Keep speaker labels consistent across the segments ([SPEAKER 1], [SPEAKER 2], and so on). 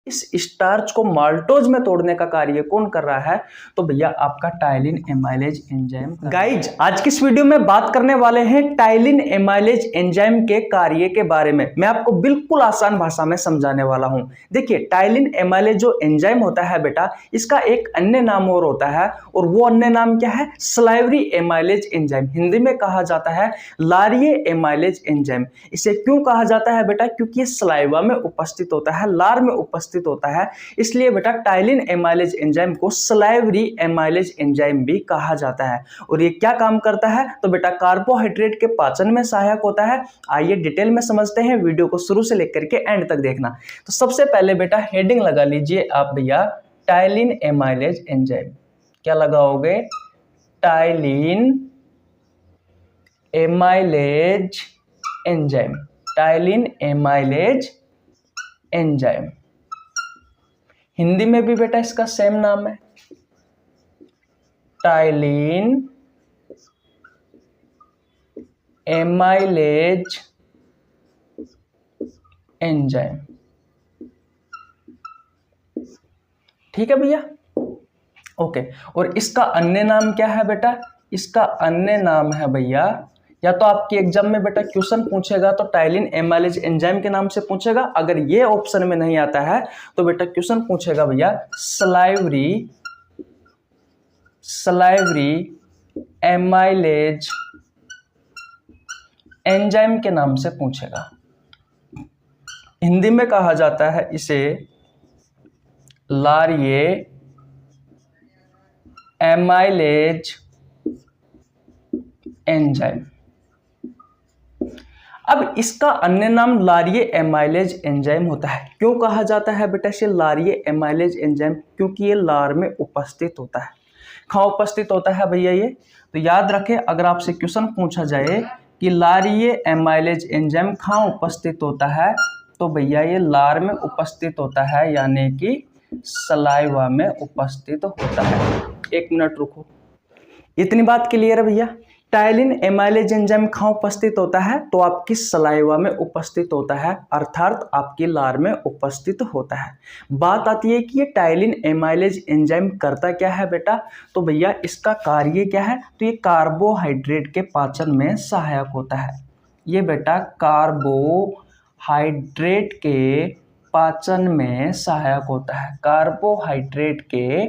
[SPEAKER 1] इस स्टार्च को माल्टोज में तोड़ने का कार्य कौन कर रहा है? तो भैया आपका टाइलिन एमाइलेज एंजाइम। गाइज आज की इस वीडियो में बात करने वाले हैं टाइलिन एमाइलेज एंजाइम के कार्य के बारे में। मैं आपको बिल्कुल आसान भाषा में समझाने वाला हूं। देखिए टाइलिन एमाइलेज जो एंजाइम होता है बेटा, इसका एक अन्य नाम और होता है, और वो अन्य नाम क्या है? Salivary amylase enzyme. हिंदी में कहा जाता है लारिये एमाइलेज एंजाइम। इसे क्यों कहा जाता है बेटा? क्योंकि ये सलाइवा में उपस्थित होता है, लार में उपस्थित होता है, इसलिए बेटा टाइलिन एमाइलेज एंजाइम को सलाइवरी एमाइलेज एंजाइम भी कहा जाता है। और ये क्या काम करता है? तो बेटा कार्बोहाइड्रेट के पाचन में सहायक होता है। आइए डिटेल में समझते हैं, वीडियो को शुरू से लेकर के एंड तक देखना। तो सबसे पहले बेटा हेडिंग लगा लीजिए आप भैया, टाइलिन एमाइलेज एंजाइम। क्या लगाओगे? Ptyalin amylase enzyme. Ptyalin amylase enzyme. Hindi में भी बेटा इसका सेम नाम है, टाइलिन एमाइलेज एंजाइम। ठीक है भैया, ओके। और इसका अन्य नाम क्या है बेटा? इसका अन्य नाम है भैया, या तो आपके एग्जाम में बेटा क्वेश्चन पूछेगा तो टाइलिन एमाइलेज एंजाइम के नाम से पूछेगा, अगर ये ऑप्शन में नहीं आता है तो बेटा क्वेश्चन पूछेगा भैया सलाइवरी एमाइलेज एंजाइम के नाम से पूछेगा। हिंदी में कहा जाता है इसे लारिये एमाइलेज एंजाइम। अब इसका अन्य नाम लारिये एमाइलेज एंजाइम होता है। क्यों कहा जाता है बेटा इसे लारिये एमाइलेज एंजाइम? क्योंकि ये लार में उपस्थित होता है। कहाँ उपस्थित होता है भैया ये? तो याद रखें, अगर आपसे क्वेश्चन पूछा जाए कि लारिये एमाइलेज एंजाइम कहाँ उपस्थित होता है, तो भैया ये लार में उपस्थित होता है, यानी कि सलाइवा में उपस्थित होता है। एक मिनट रुको, इतनी बात क्लियर है भैया? टाइलिन एमाइलेज एंजाइम कहाँ उपस्थित होता है? तो आपकी सलाइवा में उपस्थित होता है, अर्थात आपकी लार में उपस्थित होता है। बात आती है कि ये टाइलिन एमाइलेज एंजाइम करता क्या है बेटा? तो भैया इसका कार्य क्या है? तो ये कार्बोहाइड्रेट के पाचन में सहायक होता है। ये बेटा कार्बोहाइड्रेट के पाचन में सहायक होता है। कार्बोहाइड्रेट के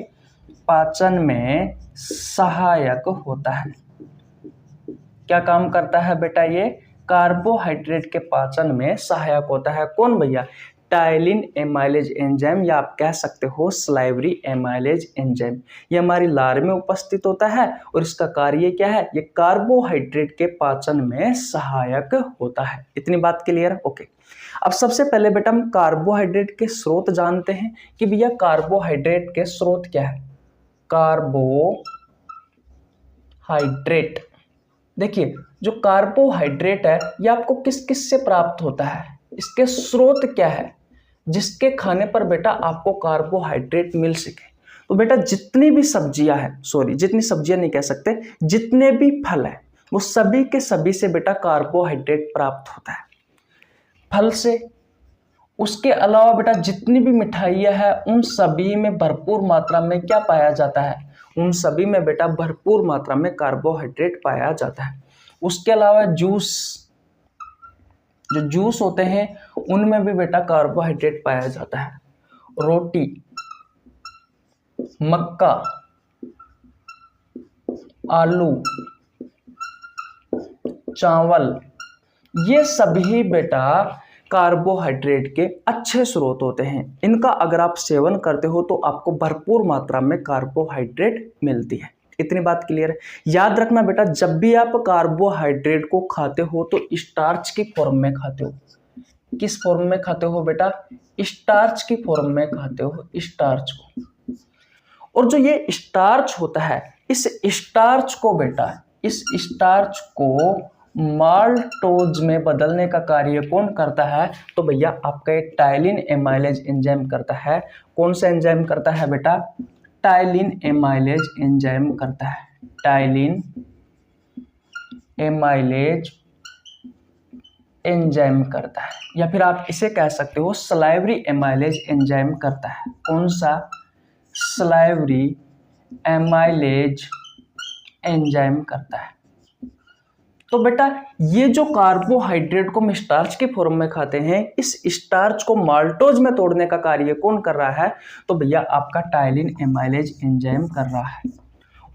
[SPEAKER 1] पाचन में सहायक होता है। क्या काम करता है बेटा? ये कार्बोहाइड्रेट के पाचन में सहायक होता है। कौन भैया? टाइलिन एमाइलेज एंजाइम, या आप कह सकते हो सलाइवरी एमाइलेज एंजाइम। ये हमारी लार में उपस्थित होता है और इसका कार्य क्या है? ये कार्बोहाइड्रेट के पाचन में सहायक होता है। इतनी बात क्लियर है? ओके। अब सबसे पहले बेटा हम कार्बोहाइड्रेट के स्रोत जानते हैं कि भैया कार्बोहाइड्रेट के स्रोत क्या है। कार्बोहाइड्रेट, देखिए जो कार्बोहाइड्रेट है ये आपको किस किस से प्राप्त होता है? इसके स्रोत क्या है जिसके खाने पर बेटा आपको कार्बोहाइड्रेट मिल सके? तो बेटा जितनी भी सब्जियां हैं, जितनी सब्जियां नहीं कह सकते, जितने भी फल है, वो सभी के सभी से बेटा कार्बोहाइड्रेट प्राप्त होता है। फल से, उसके अलावा बेटा जितनी भी मिठाइयां हैं उन सभी में भरपूर मात्रा में क्या पाया जाता है? उन सभी में बेटा भरपूर मात्रा में कार्बोहाइड्रेट पाया जाता है। उसके अलावा जूस, जो जूस होते हैं उनमें भी बेटा कार्बोहाइड्रेट पाया जाता है। रोटी, मक्का, आलू, चावल, ये सभी बेटा कार्बोहाइड्रेट के अच्छे स्रोत होते हैं। इनका अगर आप सेवन करते हो तो आपको भरपूर मात्रा में कार्बोहाइड्रेट मिलती है। इतनी बात क्लियर है? याद रखना बेटा, जब भी आप कार्बोहाइड्रेट को खाते हो तो स्टार्च की फॉर्म में खाते हो। किस फॉर्म में खाते हो बेटा? स्टार्च की फॉर्म में खाते हो, स्टार्च को। और जो ये स्टार्च होता है, इस स्टार्च को माल्टोज में बदलने का कार्य कौन करता है? तो भैया आपका ये टाइलिन एमाइलेज एंजाइम करता है। कौन सा एंजाइम करता है बेटा? टाइलिन एमाइलेज एंजाइम करता है। टाइलिन एमाइलेज एंजाइम करता है, या फिर आप इसे कह सकते हो सलाइवरी एमाइलेज एंजाइम करता है। कौन सा? सलाइवरी एमाइलेज एंजाइम करता है। तो बेटा ये जो कार्बोहाइड्रेट को हम स्टार्च के फॉर्म में खाते हैं, इस स्टार्च को माल्टोज में तोड़ने का कार्य कौन कर रहा है? तो भैया आपका टाइलिन एमाइलेज एंजाइम कर रहा है।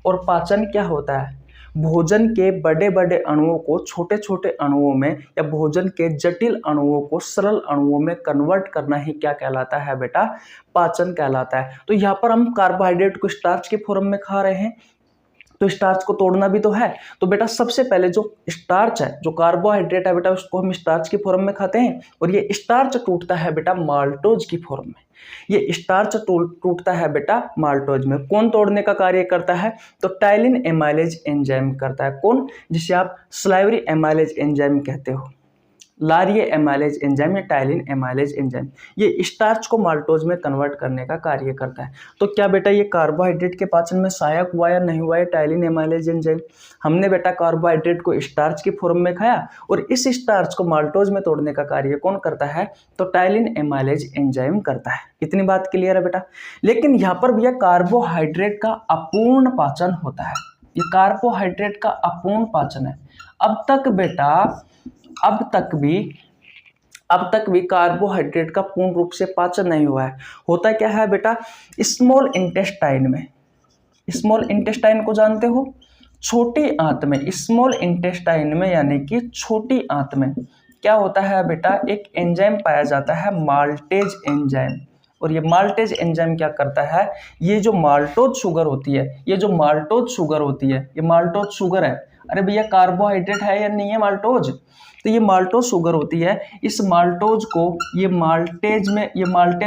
[SPEAKER 1] और पाचन क्या होता है? भोजन के बड़े बड़े अणुओं को छोटे छोटे अणुओं में, या भोजन के जटिल अणुओं को सरल अणुओं में कन्वर्ट करना ही क्या कहलाता है बेटा? पाचन कहलाता है। तो यहाँ पर हम कार्बोहाइड्रेट को स्टार्च के फॉर्म में खा रहे हैं, तो स्टार्च को तोड़ना भी तो है। तो बेटा सबसे पहले जो स्टार्च है, जो कार्बोहाइड्रेट है बेटा, उसको हम स्टार्च की फॉर्म में खाते हैं, और ये स्टार्च टूटता है बेटा माल्टोज की फॉर्म में। ये स्टार्च टूटता है बेटा माल्टोज में। कौन तोड़ने का कार्य करता है? तो टाइलिन एमाइलेज एंजाइम करता है। कौन? जिसे आप सलाइवरी एमाइलेज एंजाइम कहते हो, लारिये एमाइलेज एंजाइम या टाइलिन एमाइलेज एंजाइम, ये स्टार्च को माल्टोज में कन्वर्ट करने का कार्य करता है। तो क्या बेटा ये कार्बोहाइड्रेट के पाचन में सहायक हुआ या नहीं हुआ है टाइलिन एमाइलेज एंजाइम? हमने बेटा कार्बोहाइड्रेट को स्टार्च की फॉर्म में खाया, और इस स्टार्च को माल्टोज में तोड़ने का कार्य कौन करता है? तो टाइलिन एमाइलेज एंजाइम करता है। इतनी बात क्लियर है बेटा। लेकिन यहाँ पर भैया कार्बोहाइड्रेट का अपूर्ण पाचन होता है, ये कार्बोहाइड्रेट का अपूर्ण पाचन है। अब तक भी कार्बोहाइड्रेट का पूर्ण रूप से पाचन नहीं हुआ है। होता क्या है बेटा? स्मॉल इंटेस्टाइन में, स्मॉल इंटेस्टाइन को जानते हो? छोटी आंत में, स्मॉल इंटेस्टाइन में यानी कि छोटी आंत में क्या होता है बेटा? एक एंजाइम पाया जाता है माल्टेज एंजाइम। और ये माल्टेज एंजाइम क्या करता है? ये जो माल्टोज शुगर होती है, ये माल्टोज शुगर है। अरे भैया कार्बोहाइड्रेट है या नहीं है माल्टोज? तो ये माल्टोज शुगर होती है। इस माल्टोज को ये माल्टेज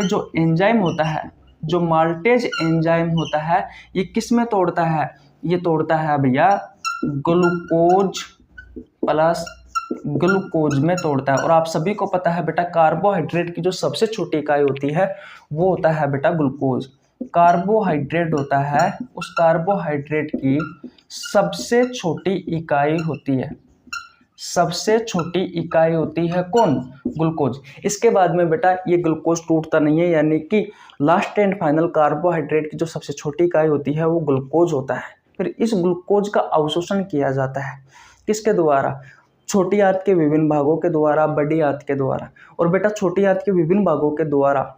[SPEAKER 1] जो एंजाइम होता है, जो माल्टेज एंजाइम होता है, ये किस में तोड़ता है? ये तोड़ता है भैया ग्लूकोज प्लस ग्लूकोज में तोड़ता है। और आप सभी को पता है बेटा कार्बोहाइड्रेट की जो सबसे छोटी इकाई होती है वो होता है बेटा ग्लूकोज। कार्बोहाइड्रेट होता है, उस कार्बोहाइड्रेट की सबसे छोटी इकाई होती है, सबसे छोटी इकाई होती है कौन? ग्लूकोज। इसके बाद में बेटा ये ग्लूकोज टूटता नहीं है, यानी कि लास्ट एंड फाइनल कार्बोहाइड्रेट की जो सबसे छोटी इकाई होती है वो ग्लूकोज होता है। फिर इस ग्लूकोज का अवशोषण किया जाता है किसके द्वारा? छोटी आंत के विभिन्न भागों के द्वारा, बड़ी आंत के द्वारा। और बेटा छोटी आंत के विभिन्न भागों के द्वारा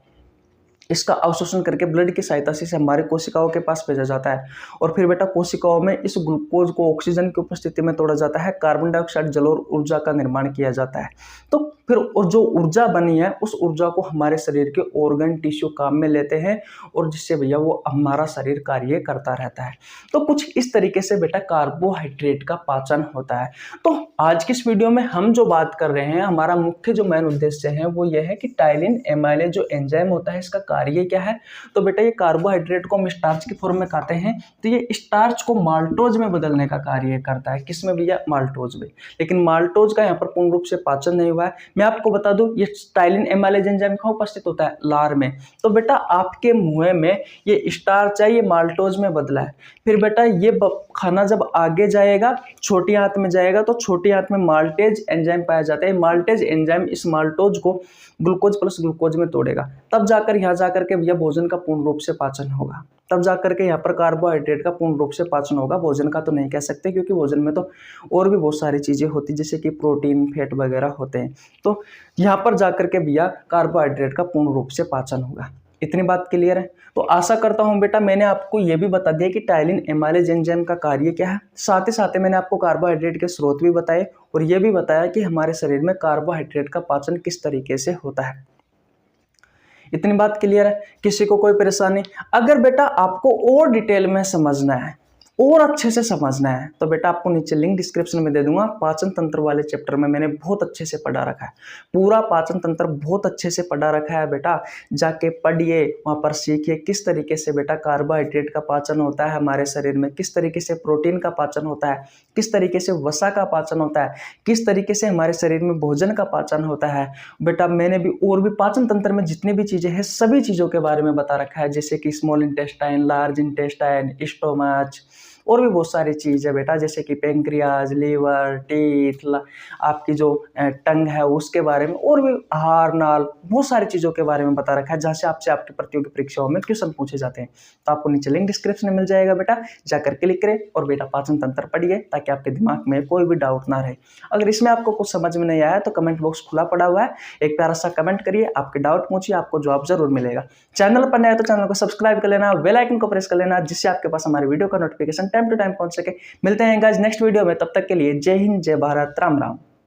[SPEAKER 1] इसका अवशोषण करके ब्लड की सहायता से हमारे कोशिकाओं के पास भेजा जाता है। और फिर बेटा कोशिकाओं में इस ग्लूकोज को ऑक्सीजन की उपस्थिति में तोड़ा जाता है, कार्बन डाइऑक्साइड, जल और ऊर्जा का निर्माण किया जाता है। तो फिर और जो ऊर्जा बनी है उस ऊर्जा को हमारे शरीर के ऑर्गन टिश्यू काम में लेते हैं, और जिससे भैया वो हमारा शरीर कार्य करता रहता है। तो कुछ इस तरीके से बेटा कार्बोहाइड्रेट का पाचन होता है। तो आज की इस वीडियो में हम जो बात कर रहे हैं, हमारा मुख्य जो मेन उद्देश्य है वो ये है कि टाइलिन एमाइलेज जो एंजाइम होता है इसका कार्य क्या है। तो बेटा ये कार्बोहाइड्रेट को हम स्टार्च की फॉर्म में खाते हैं, तो ये स्टार्च को माल्टोज में बदलने का कार्य करता है। किसमें भैया? माल्टोज में। लेकिन माल्टोज का यहाँ पर पूर्ण रूप से पाचन नहीं हुआ है। मैं आपको बता दूं ये टाइलिन एमाइलेज एंजाइम कहाँ उपस्थित होता है? लार में। तो बेटा आपके मुंह में ये स्टार्च है, ये माल्टोज में बदला है। फिर बेटा ये खाना जब आगे जाएगा, छोटी आंत में जाएगा, तो छोटी आंत में माल्टेज एंजाइम पाया जाता है। माल्टेज एंजाइम इस माल्टोज को ग्लूकोज प्लस ग्लूकोज में तोड़ेगा, तब जाकर यहाँ जाकर के भैया भोजन का पूर्ण रूप से पाचन होगा। तब जाकर के यहाँ पर कार्बोहाइड्रेट का पूर्ण रूप से पाचन होगा। भोजन का तो नहीं कह सकते, क्योंकि भोजन में तो और भी बहुत सारी चीजें होती है, जैसे कि प्रोटीन, फैट वगैरह होते हैं। तो यहाँ पर जाकर के भैया कार्बोहाइड्रेट का पूर्ण रूप से पाचन होगा। इतनी बात क्लियर है? तो आशा करता हूं बेटा मैंने आपको ये भी बता दिया कि टाइलिन एमाइलेज एंजाइम का कार्य क्या है। साथ ही साथ मैंने आपको कार्बोहाइड्रेट के स्रोत भी बताए, और ये भी बताया कि हमारे शरीर में कार्बोहाइड्रेट का पाचन किस तरीके से होता है। इतनी बात क्लियर है? किसी को कोई परेशानी? अगर बेटा आपको और डिटेल में समझना है, और अच्छे से समझना है, तो बेटा आपको नीचे लिंक डिस्क्रिप्शन में दे दूंगा। पाचन तंत्र वाले चैप्टर में मैंने बहुत अच्छे से पढ़ा रखा है, पूरा पाचन तंत्र बहुत अच्छे से पढ़ा रखा है। बेटा जाके पढ़िए, वहाँ पर सीखिए किस तरीके से बेटा कार्बोहाइड्रेट का पाचन होता है हमारे शरीर में, किस तरीके से प्रोटीन का पाचन होता है, किस तरीके से वसा का पाचन होता है, किस तरीके से हमारे शरीर में भोजन का पाचन होता है। बेटा मैंने भी और भी पाचन तंत्र में जितनी भी चीज़ें हैं सभी चीज़ों के बारे में बता रखा है, जैसे कि small intestine, large intestine, stomach, और भी बहुत सारी चीज़ है बेटा, जैसे कि पेंक्रियाज, लीवर, टीथ, आपकी जो टंग है उसके बारे में, और भी हार नाल, बहुत सारी चीज़ों के बारे में बता रखा है, जहाँ से आपसे आपकी प्रतियोगी परीक्षाओं में क्वेश्चन पूछे जाते हैं। तो आपको नीचे लिंक डिस्क्रिप्शन में मिल जाएगा बेटा, जाकर क्लिक करें और बेटा पाचन तंत्र पढ़िए, ताकि आपके दिमाग में कोई भी डाउट ना रहे। अगर इसमें आपको कुछ समझ में नहीं आया तो कमेंट बॉक्स खुला पड़ा हुआ है, एक प्यारा सा कमेंट करिए, आपके डाउट पूछिए, आपको जवाब जरूर मिलेगा। चैनल पर नया है तो चैनल को सब्सक्राइब कर लेना, बेल आइकन को प्रेस कर लेना, जिससे आपके पास हमारे वीडियो का नोटिफिकेशन टाइम टू टाइम पहुंच सके। मिलते हैं गाइस नेक्स्ट वीडियो में, तब तक के लिए जय हिंद, जय भारत, राम राम।